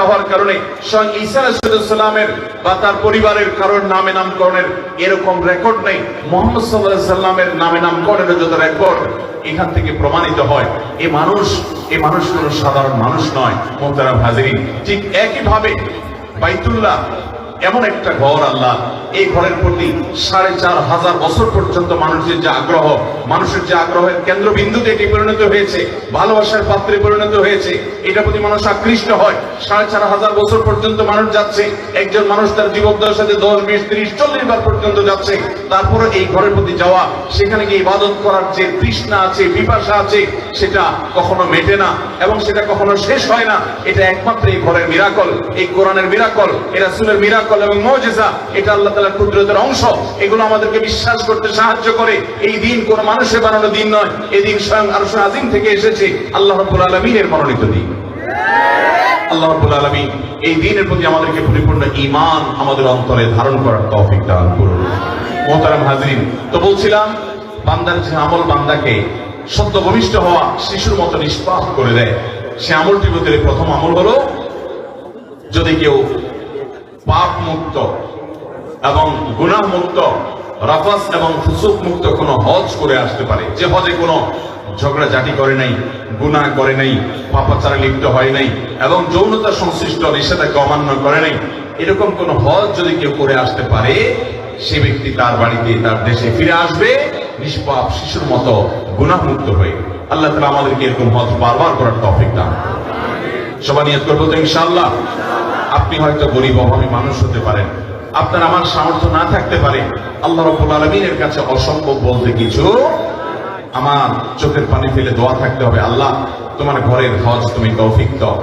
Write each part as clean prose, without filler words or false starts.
হওয়ার কারণে স্বয়ং ঈসা আলাইহিস সালামের বা তার পরিবারের কারোর নামে নামকরণের এরকম রেকর্ড নেই। মুহাম্মদ সাল্লাল্লাহু আলাইহি সাল্লামের নামে নামকরণের যত রেকর্ড এখান থেকে প্রমাণিত হয় এই মানুষ কোনো সাধারণ মানুষ নয়। মুহতারাম হাজিরিন, ঠিক একই ভাবে বাইতুল্লাহ এমন একটা ঘর, আল্লাহ এই ঘরের প্রতি 4500 বছর পর্যন্ত মানুষের যে আগ্রহের কেন্দ্রবিন্দুতে এটি পরিণত হয়েছে, ভালোবাসার পাত্রে পরিণত হয়েছে, এটার প্রতি মানুষ আকৃষ্ট হয়। 4500 বছর পর্যন্ত মানুষ যাচ্ছে, একজন মানুষ তার জীবদ্দশার সাথে 10, 20, 30, 40 বার পর্যন্ত যাচ্ছে। তারপরে এই ঘরের প্রতি যাওয়া, সেখানে গিয়ে ইবাদত করার যে তৃষ্ণা আছে, পিপাসা আছে, সেটা কখনো মেটে না এবং সেটা কখনো শেষ হয় না। এটা একমাত্র এই ঘরের মিরাকল, এই কোরআনের মিরাকল, এই রাসূলের মিরাকল এবং মুজিজা। এটা আল্লাহ তাআলার কুদরতের অংশ। এগুলো আমাদেরকে বিশ্বাস করতে সাহায্য করে। এই দিন কোন মানুষের বানানো দিন নয়, এই দিন স্বয়ং আরশ আজিম থেকে এসেছে, আল্লাহ রাব্বুল আলামিনের মনোনীত দিন। আল্লাহ রাব্বুল আলামিন এই দিনের প্রতি আমাদেরকে পরিপূর্ণ ঈমান আমাদের অন্তরে ধারণ করার তৌফিক দান করুন। মুহতারাম হাজিরিন, তো বলছিলাম বান্দার যে আমল বান্দাকে সদ্য ভূমিষ্ঠ হওয়া শিশুর মতো নিষ্পাপ করে দেয়, সে আমলটির ভিতরে প্রথম আমল হলো যদি কেউ পাপ মুক্ত এবং গুনাহ মুক্ত, রাফাস এবং ফুসুক মুক্ত কোনো হজ করে আসতে পারে, যে হজে কোনো ঝগড়াঝাটি করে নাই, গুনাহ করে নাই, পাপাচারে লিপ্ত হয় নাই এবং যৌনতা সংশ্লিষ্ট নিষেধাজ্ঞা অমান্য করে নাই, এরকম কোন হজ যদি কেউ করে আসতে পারে, সে ব্যক্তি তার বাড়িতে, তার দেশে ফিরে আসবে নিষ্পাপ শিশুর মতো গুনাহ মুক্ত হয়ে। আল্লাহ তাআলা আমাদেরকে এরকম হজ বারবার করার তৌফিক দান। সবাই নিয়ত করবো তো ইনশাআল্লাহ। আপনি হয়তো গরিব অভাবী মানুষ হতে পারেন, আপনার আমার সামর্থ্য না থাকতে পারে, আল্লাহ রাব্বুল আলামিনের কাছে অসম্ভব বলতে কিছু। আমার চোখের পানি ফেলে দোয়া থাকতে হবে, আল্লাহ তোমার ঘরের হজ তুমি তৌফিক দাও।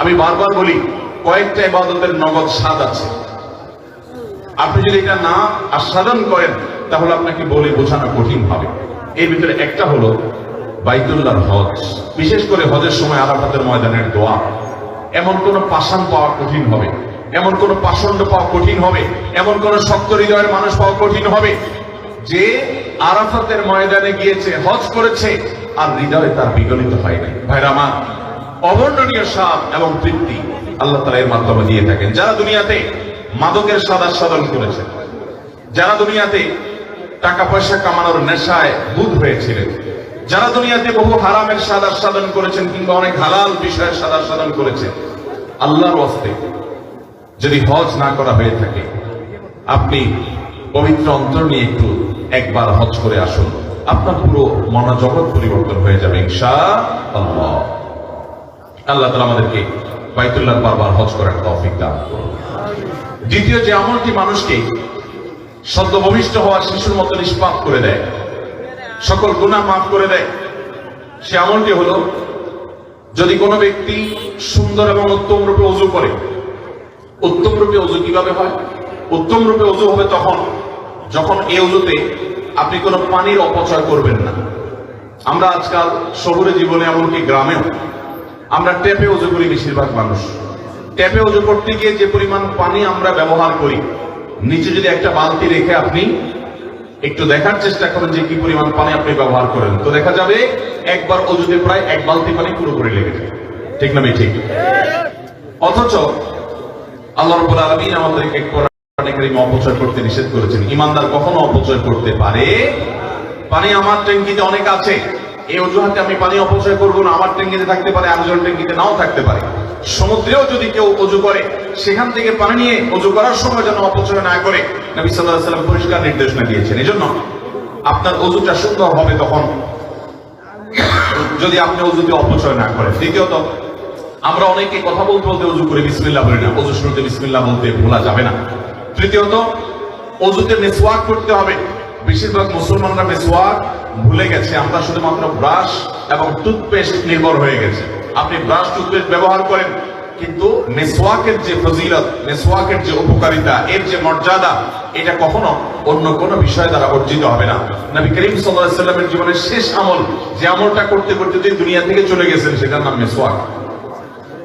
আমি বারবার বলি, কয়েকটা ইবাদতের নগদ স্বাদ আছে, আপনি যদি এটা না আস্বাদন করেন তাহলে আপনাকে বলে বোঝানো কঠিন হবে। এর ভিতরে একটা হলো বাইতুল্লাহর হজ। বিশেষ করে হজের সময় আরাফাতের ময়দানের দোয়া। এমন কোন পাষাণ পাওয়া কঠিন হবে, এমন কোন পাষণ্ড পাওয়া কঠিন হবে, এমন কোন শক্ত হৃদয়ের মানুষ পাওয়া কঠিন হবে যে আরাফাতের ময়দানে গিয়েছে, হজ করেছে আর হৃদয়ে তার বিগলিত হয় নাই। ভাইরা আমার, অবর্ণনীয় স্বাদ এবং তৃপ্তি আল্লাহ তাআলা এর মাধ্যমে দিয়ে থাকেন। যারা দুনিয়াতে মাদকের স্বাদ আস্বাদন করেছে, যারা দুনিয়াতে টাকা পয়সা কামানোর নেশায় বুঁদ হয়েছিলেন, যারা দুনিয়াতে বহু হারামের স্বাদ আস্বাদন করেছেন কিংবা অনেক হালাল বিষয়ের স্বাদ আস্বাদন করেছেন, আল্লাহর ওয়াস্তে যদি হজ না করা হয়ে থাকে, আপনি পবিত্র অন্তর নিয়ে একটু একবার হজ করে আসুন, আপনার পুরো মনোজগৎ পরিবর্তন হয়ে যাবে ইনশাআল্লাহ। আল্লাহ তাআলা আমাদেরকে বাইতুল্লাহ বারবার হজ করার তৌফিক দান করুন। দ্বিতীয় যে আমলটি মানুষকে সদ্য ভূমিষ্ঠ হওয়া শিশুর মতো নিষ্পাপ করে দেয়, সকল গুনাহ মাফ করে দেয়, সে আমলটি হলো যদি কোনো ব্যক্তি সুন্দর এবং উত্তম রূপে ওযু করে। উত্তম রূপে ওযু কিভাবে হয়? উত্তম রূপে ওযু হবে তখন যখন এই ওযুতে আপনি কোনো পানির অপচয় করবেন না। আমরা আজকাল শহুরে জীবনে, এমনকি গ্রামেও আমরা ট্যাপে ওযু করি। বেশিরভাগ মানুষ ট্যাপে ওযু করতে গিয়ে যে পরিমাণ পানি আমরা ব্যবহার করি, নিচে যদি একটা বালতি রেখে আপনি একটু দেখার চেষ্টা করেন যে কি পরিমাণ পানি আপনি ব্যবহার করেন, তো দেখা যাবে একবার ওযুতে প্রায় 1 বালতি পানি পুরোপুরি লেগে যায়। ঠিক না ঠিক? অথচ আল্লাহ রাব্বুল আলামিন আমাদেরকে কোরআনে কারীমে অপচয় করতে নিষেধ করেছেন। ঈমানদার কখনো অপচয় করতে পারে? পানি আমার ট্যাঙ্কিতে অনেক আছে, এই অজুহাতে আমি পানি অপচয় করবো না। আমার ট্যাঙ্কিতে থাকতে পারে, আরেকজন ট্যাঙ্কিতে নাও থাকতে পারে। সমুদ্রেও যদি কেউ ওযু করে, সেখান থেকে পানি নিয়ে ওযু করার সময় যেন অপচয় না করে নবী সাল্লাল্লাহু আলাইহি ওয়াসাল্লাম পরিষ্কার নির্দেশনা দিয়েছেন। এজন্য আপনার ওযুটা সুন্দর হবে তখন যদি আপনি ওযুতে অপচয় না করেন। দ্বিতীয়ত, আমরা অনেকে কথা বলতে বলতে ওযু করে বিসমিল্লাহ বলি না, ওযু শুরুতে বিসমিল্লাহ বলতে ভোলা যাবে না। তৃতীয়ত, ওযুতে মিসওয়াক করতে হবে। বেশিরভাগ মুসলমানরা মিসওয়াক ভুলে গেছে, আমরা শুধুমাত্র ব্রাশ এবং টুথপেস্ট নির্ভর হয়ে গেছে। আপনি ব্রাশ টুথপেস্ট ব্যবহার করেন, কিন্তু মিসওয়াকের যে ফজিলত, মিসওয়াকের যে উপকারিতা, এর যে মর্যাদা, এটা কখনো অন্য কোনো বিষয় দ্বারা অর্জিত হবে না। নবী করিম সাল্লাল্লাহু আলাইহি ওয়াসাল্লামের জীবনের শেষ আমল, যে আমলটা করতে করতে তিনি দুনিয়া থেকে চলে গেছেন, সেটার নাম মিসওয়াক।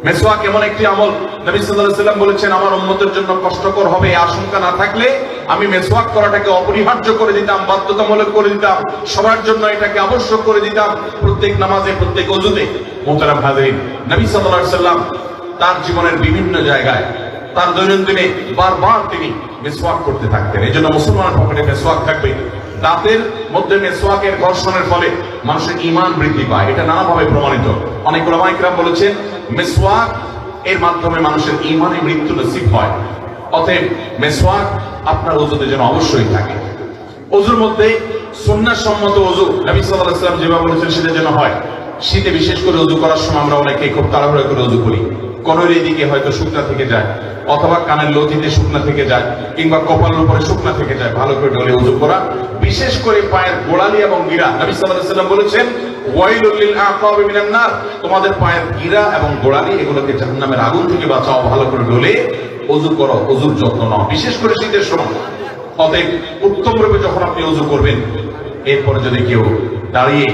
মিসওয়াক এমন একটি আমল, নবী সাল্লাল্লাহু আলাইহি ওয়াসাল্লাম বলেছেন, আমার উম্মতের জন্য কষ্টকর হবে এই আশঙ্কা না থাকলে আমি মিসওয়াক করাটাকে অপরিহার্য করে দিতাম, বাধ্যতামূলক করে দিতাম, সবার জন্য এটাকে আবশ্যক করে দিতাম, প্রত্যেক নামাজে, প্রত্যেক ওযুতে। মুহতারাম হাজিরিন, নবী সাল্লাল্লাহু আলাইহি ওয়াসাল্লাম তার জীবনের বিভিন্ন জায়গায় তার দৈনন্দিনে বারবার তিনি মিসওয়াক করতে থাকতেন। এই জন্য মুসলমানের পকেটে মিসওয়াক থাকবে। দাঁতের মধ্যে মিসওয়াকের ঘর্ষণের ফলে মানুষের ঈমান বৃদ্ধি পায়, এটা নানাভাবে প্রমাণিত। অনেক উলামা ইকরাম বলেছেন মিসওয়াক এর মাধ্যমে মানুষের ঈমানে মৃত্যু নসিব হয়। অতএব মিসওয়াক আপনার ওযুতে যেন অবশ্যই থাকে। ওযুর মধ্যে সুন্নাহ সম্মত ওযু নবী সাল্লাল্লাহু আলাইহি ওয়াসাল্লাম যেভাবে বলেছেন সেটা যেন হয়। শীতে বিশেষ করে ওযু করার সময় আমরা অনেকে খুব তাড়াহুড়ো করে ওযু করি। কোনের এদিকে হয়তো শুকনা থেকে যায়, অথবা কানের লতিতে শুকনা থেকে যায়, কিংবা কপালের উপরে শুকনা থেকে যায়। ভালো করে ডলে ওযু করা, বিশেষ করে পায়ের গোড়ালি এবং গিরা। নবী সাল্লাল্লাহু আলাইহি ওয়াসাল্লাম বলেছেন ওয়াইলুল লিল আকাবি মিনান নার, তোমাদের পায়ের গিরা এবং গোড়ালি এগুলোকে জাহান্নামের আগুন থেকে বাঁচাও। ভালো করে ডলে ওযু করো, ওযুর যত্ন নাও, বিশেষ করে শীতের সময়। অতএব উত্তম রূপে যখন আপনি ওযু করবেন, এরপরে যদি কেউ দাঁড়িয়ে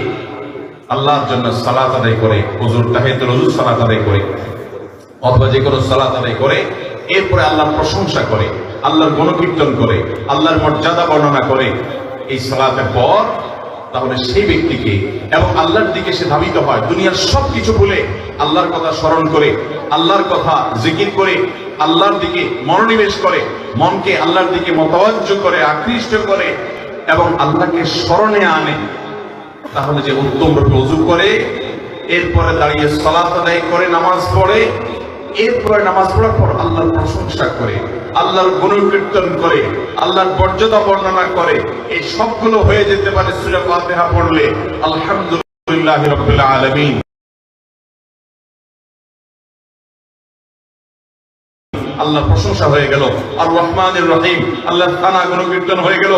আল্লাহর জন্য সালাত আদায় করে, ওযুর তাহিয়াতুল ওযু সালাত আদায় করে, অথবা যে কোনো সালাত আদায় করে, এরপরে আল্লাহর প্রশংসা করে, আল্লাহর গুণকীর্তন করে, আল্লাহর মর্যাদা বর্ণনা করে এই সালাতের পর, তাহলে সেই ব্যক্তিকে এবং আল্লাহর দিকে সে ধাবিত হয়। দুনিয়ার সবকিছু ভুলে আল্লাহর কথা স্মরণ করে, আল্লাহর কথা জিকির করে, আল্লাহর দিকে মনোনিবেশ করে, মনকে আল্লাহর দিকে মোতাওয়াজ্জ করে, আকৃষ্ট করে এবং আল্লাহকে স্মরণে আনে। তাহলে যে উত্তম রূপে ওযু করে, এরপরে দাঁড়িয়ে সালাত আদায় করে, নামাজ পড়ে, এরপরে নামাজ পড়ার পর আল্লাহর প্রশংসা করে, আল্লাহর গুণকীর্তন করে, আল্লাহর মর্যাদা বর্ণনা করে, এই সবগুলো হয়ে যেতে পারে সূরা ফাতিহা পড়লে আলহামদুলিল্লাহি রাব্বিল আলামিন। আল্লাহর প্রশংসা হয়ে গেল, আর রহমানির রহিম আল্লাহর তানা গুণকীর্তন হয়ে গেল,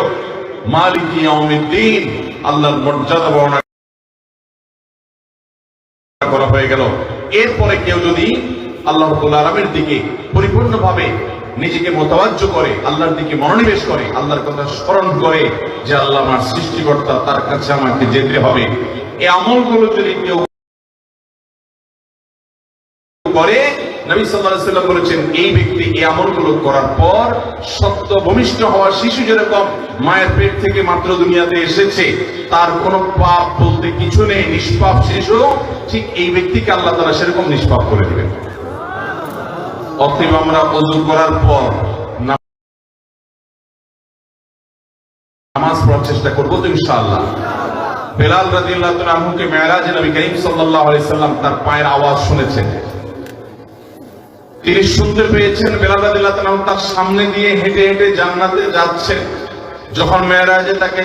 মালিকি ইয়াউমিদ্দিন আল্লাহর মর্যাদা বর্ণনা করা হয়ে গেল। এরপরে কেউ যদি আল্লাহ রাব্বুল আলামিনের দিকে পরিপূর্ণভাবে নিজেকে মোতাওয়াজ্জ করে, আল্লাহর দিকে মনোনিবেশ করে, আল্লাহর কথা স্মরণ করে যে আল্লাহ আমার সৃষ্টিকর্তা, তার কাছে আমাকে যেতে হবে, এই আমলগুলো যদি কেউ করে, নবী সাল্লাল্লাহু আলাইহি ওয়াসাল্লাম বলেছেন এই ব্যক্তি এই আমলগুলো করার পর সদ্য ভূমিষ্ঠ হওয়া শিশু যেরকম মায়ের পেট থেকে মাত্র দুনিয়াতে এসেছে, তার কোনো পাপ বলতে কিছু নেই, নিষ্পাপ শিশু, ঠিক এই ব্যক্তিকে আল্লাহ তাআলা সেরকম নিষ্পাপ করে দিবেন। অতএব আমরা ওযু করার পর নামাজ পড়ার চেষ্টা করবো তো ইনশাআল্লাহ। বেলাল রাদিয়াল্লাহু তাআলা আনহুকে মেরাজে নবী করিম সাল্লাল্লাহু আলাইহি সাল্লাম তার পায়ের আওয়াজ শুনেছেন, তিনি শুনতে পেয়েছেন বেলাল রাদিয়াল্লাহু তাআলা তার সামনে দিয়ে হেঁটে হেঁটে জান্নাতে যাচ্ছে। যখন মেরাজে তাকে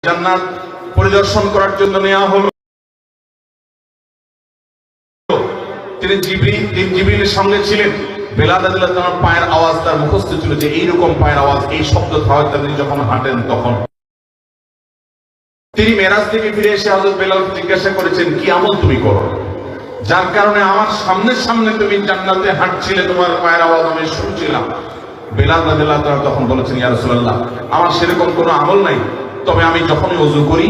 জান্নাত পরিদর্শন করার জন্য নেওয়া হলো, তিনি জিবরিলের সঙ্গে ছিলেন। বেলাল রাদিয়াল্লাহু তাআলার পায়ের আওয়াজ তার মুখস্থ ছিল যে এইরকম পায়ের আওয়াজ, এই শব্দ তিনি যখন হাঁটেন তখন। তিনি মেরাজ থেকে ফিরে এসে হযরত বেলালকে জিজ্ঞাসা করেছেন কি আমল তুমি করো, যার কারণে আমার সামনে সামনে তুমি জান্নাতে হাঁটছিলে, তোমার পায়ের আওয়াজ আমি শুনছিলাম। বেলাল রাদিয়াল্লাহু তাআলা তখন বলেছেন ইয়া রাসূলুল্লাহ, আমার সেরকম কোনো আমল নাই, তবে আমি যখনই ওযু করি,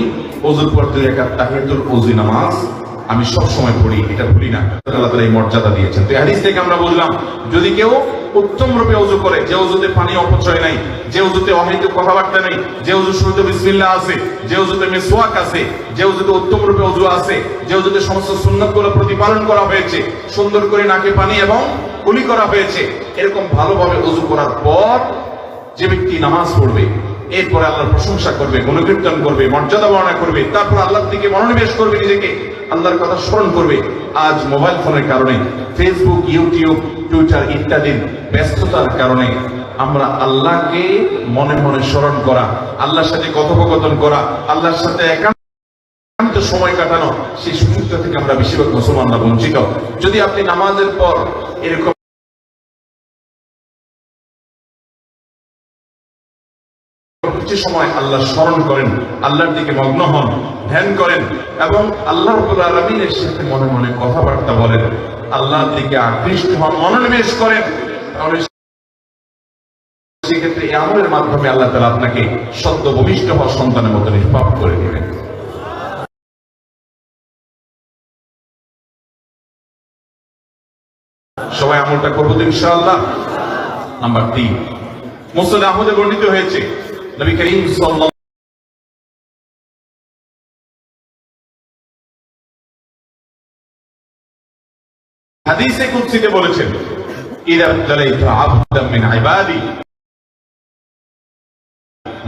ওযুর পর 2 রাকাত তাহিয়াতুল ওযু নামাজ আমি সব সময় পড়ি, এটা ভুলি না। আল্লাহ তাআলা এই মর্যাদা দিয়েছেন। তো এই হাদিস থেকে আমরা বুঝলাম, যদি কেউ উত্তম রূপে ওযু করে, যে ওযুতে পানি অপচয় নাই, যে ওযুতে অহেতুক কথাবার্তা নেই, যে ওযুর শুরুতে বিসমিল্লাহ আছে, যে ওযুতে মিসওয়াক আছে, যে ওযুতে উত্তম রূপে ওযু আছে, যে ওযুতে সমস্ত সুন্নাতগুলো প্রতিপালন করা হয়েছে, সুন্দর করে নাকে পানি এবং কুলি করা হয়েছে, এরকম ভালোভাবে ওযু করার পর যে ব্যক্তি নামাজ পড়বে, এরপরে আল্লাহর প্রশংসা করবে, গুণকীর্তন করবে, মর্যাদা বর্ণনা করবে, তারপর আল্লাহর দিকে মনোনিবেশ করবে, নিজেকে আল্লাহর কথা স্মরণ করবে। আজ মোবাইল ফোনের কারণে, ফেসবুক, ইউটিউব, টুইটার ইত্যাদির ব্যস্ততার কারণে আমরা আল্লাহকে মনে মনে স্মরণ করা, আল্লাহর সাথে কথোপকথন করা, আল্লাহর সাথে একান্ত সময় কাটানো, সেই সুযোগটা থেকে আমরা বেশিরভাগ মুসলমানরা বঞ্চিত। যদি আপনি নামাজের পর এরকম সময় আল্লাহ স্মরণ করেন, আল্লাহর দিকে মগ্ন হন, ধ্যান করেন এবং আল্লাহ রাব্বুল আলামিনের সাথে মনে মনে কথাবার্তা বলেন, আল্লাহর দিকে আকৃষ্ট হন, মনোনিবেশ করেন, তাহলে সেক্ষেত্রে এই আমলের মাধ্যমে আল্লাহ তাআলা আপনাকে সদ্য ভূমিষ্ঠ হওয়া সন্তানের মতো নিষ্পাপ করে দিবেন। সবাই আমলটা করবো তো ইনশাআল্লাহ। নাম্বার 3, মুসনাদ আহমদে বর্ণিত হয়েছে নবী করিম সাল্লাল্লাহু হাদিসে কুদসিতে বলেছেন, ইযা তালাইতু আবদান মিন ইবাদি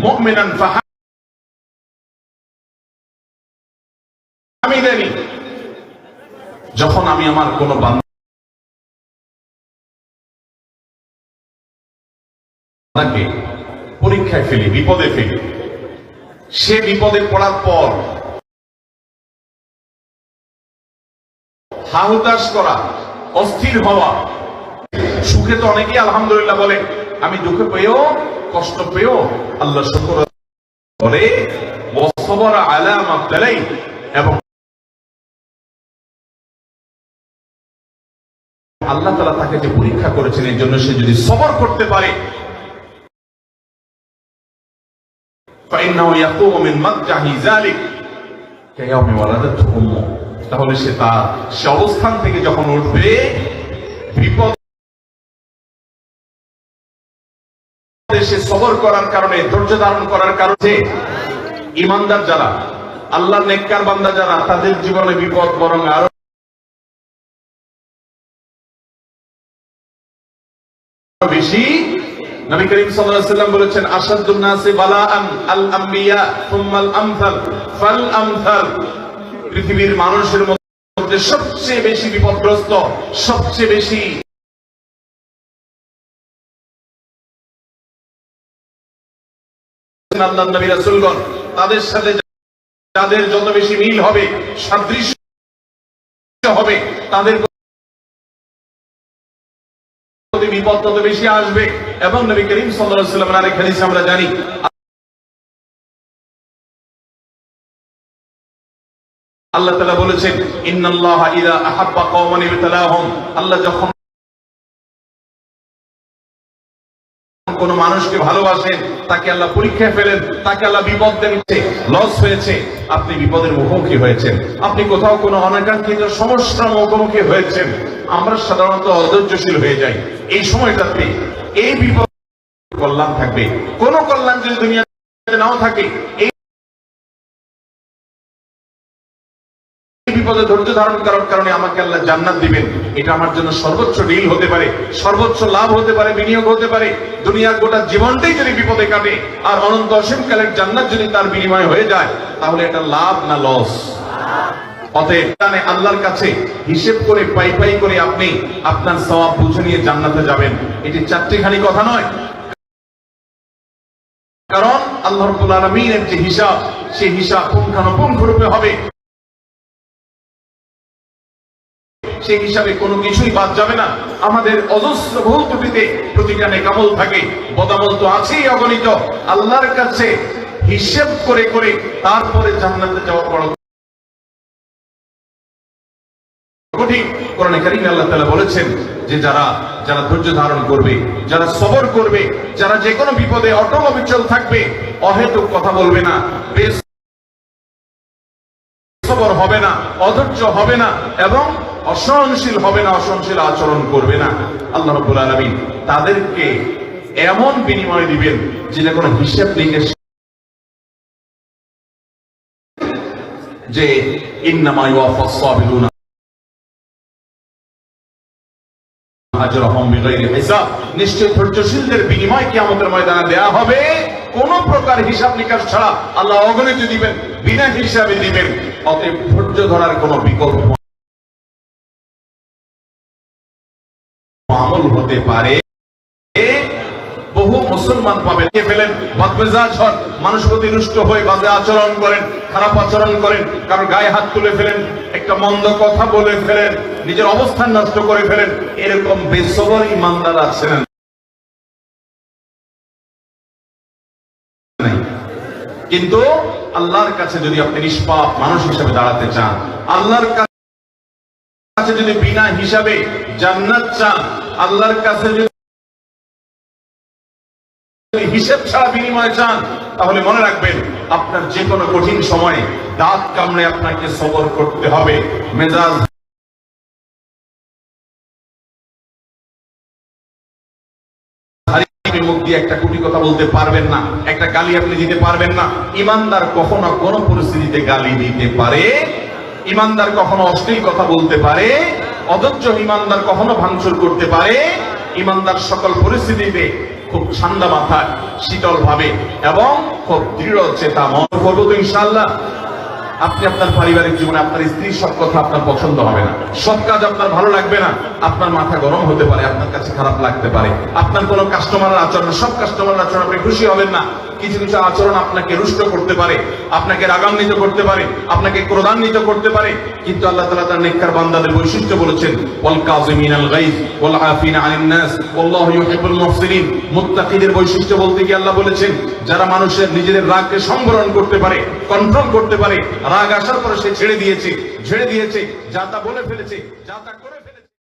মুমিনান ফাহামিদানি, যখন আমি আমার কোন বান্দাকে পরীক্ষায় ফেলি, বিপদে ফেলি, সে বিপদে পড়ার পর হাহুতাশ করা, অস্থির হওয়া, সুখে তো অনেকেই আলহামদুলিল্লাহ বলে, আমি দুঃখে পেয়েও কষ্ট পেয়েও আল্লাহ শুকর করে, ওয়াসবারা আলা মা তালাই, এবং আল্লাহ তাআলা তাকে যে পরীক্ষা করেছেন এর জন্য সে যদি সবর করতে পারে, ফাইন্নাহু ইয়াকুমু মিন মাদজাহি যালিক কায়াউমি ওয়ালাদাতহু উম্মুহু, তাহলে সে অবস্থান থেকে যখন উঠবে, বিপদ সে সবর করার কারণে, ধৈর্য ধারণ করার কারণে, ঈমানদার যারা, আল্লাহর নেককার বান্দা যারা, তাদের জীবনে বিপদ বরং আরো বেশি। নবী করিম সাল্লাল্লাহু আলাইহি ওয়াসাল্লাম বলেছেন, আশাদ্দুন নাসি বালাআন আল আমবিয়া সুম্মাল আমসাল ফাল আমসাল, পৃথিবীর মানুষের মধ্যে সবচেয়ে বেশি বিপদগ্রস্ত, সবচেয়ে বেশি আল্লাহর নবী রাসূলগণ, তাদের সাথে যাদের যত বেশি মিল হবে, সাদৃশ্য হবে, তাদের বিপদ তত বেশি আসবে। এবং নবী করিম সাল্লাল্লাহু আলাইহি ওয়াসাল্লামের আরেক হাদিসে আমরা জানি, আল্লাহ তাআলা বলেছেন, ইন্নাল্লাহা ইযা আহাব্বা কওমান ইবতালাহুম, আল্লাহ যখন কোন মানুষকে ভালোবাসেন, তাকে আল্লাহ পরীক্ষায় ফেলেন, তাকে আল্লাহ বিপদ দিচ্ছে, লস হয়েছে, আপনি বিপদের মুখোমুখি হয়েছেন, আপনি কোথাও কোনো অনাকাঙ্ক্ষিত সমস্যার মুখোমুখি হয়েছেন, আমরা সাধারণত অধৈর্যশীল হয়ে যাই। এই সময়টাতে এই বিপদ কল্যাণ থাকবে, কোন কল্যাণ যদি দুনিয়াতে নাও থাকে, এই বিপদে ধৈর্য ধারণ করার কারণে আমাকে আল্লাহ জান্নাত দিবেন, এটা আমার জন্য সর্বোচ্চ ডিল হতে পারে, সর্বোচ্চ লাভ হতে পারে, বিনিয়োগ হতে পারে। দুনিয়ার গোটা জীবনটাই যদি বিপদে কাটে আর অনন্ত অসীমকালের জান্নাত যদি তার বিনিময় হয়ে যায়, তাহলে এটা লাভ না লস? অতএব আল্লাহর কাছে হিসেব করে, পাই পাই করে আপনি আপনার সওয়াব বুঝে নিয়ে জান্নাতে যাবেন, এটি চারটিখানি কথা নয়। কারণ আল্লাহ রাব্বুল আলামিনের যে হিসাব, সেই হিসাব পুঙ্খানুপুঙ্খ রূপে হবে, সেই হিসাবে কোনো কিছুই বাদ যাবে না। আমাদের অজস্র বহু ত্রুটিতে প্রতিটা নেকামল থাকে, বদামল তো আছেই অগণিত। আল্লাহর কাছে হিসেব করে করে তারপরে জান্নাতে যাওয়া বড় কঠিন। কোরআনে কারীমে আল্লাহ তাআলা বলেছেন যে যারা ধৈর্য ধারণ করবে, যারা সবর করবে, যারা যে কোনো বিপদে অটল অবিচল থাকবে, অহেতুক কথা বলবে না, বেসবর হবে না, অধৈর্য হবে না, এবং অসহনশীল হবে না, অসহনশীল আচরণ করবে না, আল্লাহ রাব্বুল আলামিন তাদেরকে এমন বিনিময় দিবেন যেটা কোনো হিসাব নিকেশ, যে ইন্নামা ইউওয়াফাস সাবিরুনা আজরাহুম বিগাইরি হিসাব, নিশ্চয় ধৈর্যশীলদের বিনিময় কিয়ামতের ময়দানে দেয়া হবে কোন প্রকার হিসাব নিকাশ ছাড়া। আল্লাহ অগণিত দিবেন, বিনা হিসাবে দিবেন। অতএব ধৈর্য ধরার কোনো বিকল্প আমল হতে পারে। বহু মুসলমান পাবেন ফেলেন, বদমেজাজ হন, মানুষ প্রতি রুষ্ট হয়ে বাজে আচরণ করেন, খারাপ আচরণ করেন, কারো গায়ে হাত তুলে ফেলেন, একটা মন্দ কথা বলে ফেলেন, নিজের অবস্থান নষ্ট করে ফেলেন। এরকম বেসবর ইমানদার আছেন। কিন্তু আল্লাহর কাছে যদি আপনি নিষ্পাপ মানুষ হিসেবে দাঁড়াতে চান, আল্লাহর কাছে যদি বিনা হিসাবে জান্নাত চান, আল্লাহর কাছে যদি হিসাব ছাড়া বিনিময় চান, তাহলে মনে রাখবেন আপনার যে কোনো কঠিন সময়ে দাঁত কামড়ে আপনাকে সবর করতে হবে। মেজাজ মুখ দিয়ে একটা কুটি কথা বলতে পারবেন না, একটা গালি আপনি দিতে পারবেন না। ইমানদার কখনো কোনো পরিস্থিতিতে গালি দিতে পারে, ইমানদার কখনো অশ্লীল কথা বলতে পারে, অধৈর্য ইমানদার কখনো ভাঙচুর করতে পারে? ইমানদার সকল পরিস্থিতিতে খুব ঠান্ডা মাথায়, শীতল ভাবে এবং খুব দৃঢ় চেতা মন করবো তো ইনশাআল্লাহ। আপনি আপনার পারিবারিক জীবনে আপনার স্ত্রীর সব কথা আপনার পছন্দ হবে না, সব কাজ আপনার ভালো লাগবে না, আপনার মাথা গরম হতে পারে, আপনার কাছে খারাপ লাগতে পারে। আপনার কোনো কাস্টমারের আচরণ, সব কাস্টমারের আচরণ আপনি খুশি হবেন না। কিছু কিছু আচরণ আপনাকে রুষ্ট করতে পারে, আপনাকে রাগান্বিত করতে পারে, আপনাকে ক্রোধান্বিত করতে পারে। কিন্তু আল্লাহ তাআলা তার নেককার বান্দাদের বৈশিষ্ট্য বলেছেন, ওয়াল কাযিমিনাল গায়জ ওয়াল আফিনা আনিন নাস ওয়াল্লাহু ইউহিব্বুল মুহসিনিন। মুত্তাকিদের বৈশিষ্ট্য বলতে গিয়ে আল্লাহ বলেছেন, যারা মানুষের নিজেদের রাগকে সংবরণ করতে পারে, কন্ট্রোল করতে পারে, রাগ আসার পরে সে ছেড়ে দিয়েছে, যা তা বলে ফেলেছে, যা তা করে